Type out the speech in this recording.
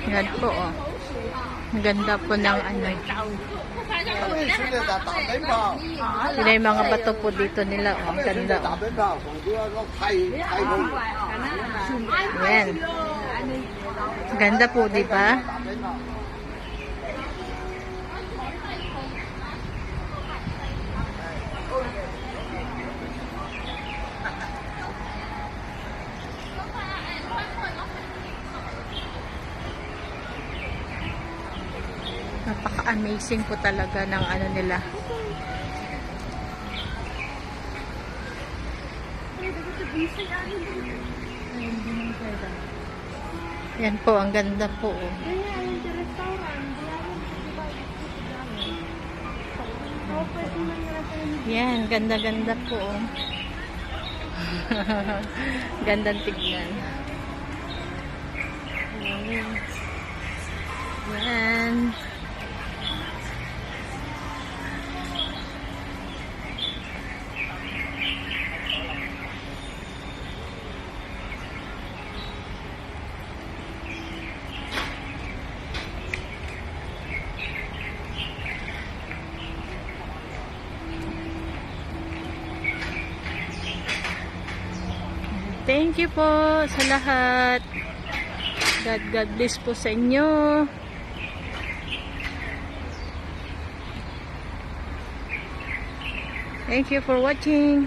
Yan po, oh. Ang ganda po ng ano. Sila yung mga bato po dito nila, oh. Ang ganda, oh. Yan. Ganda po, di ba? Napaka-amazing po talaga ng ano nila. Yan po, ang ganda po. Yan, ganda-ganda po. Gandang tignan. Yan. Thank you po sa lahat. God bless po sa inyo. Thank you for watching.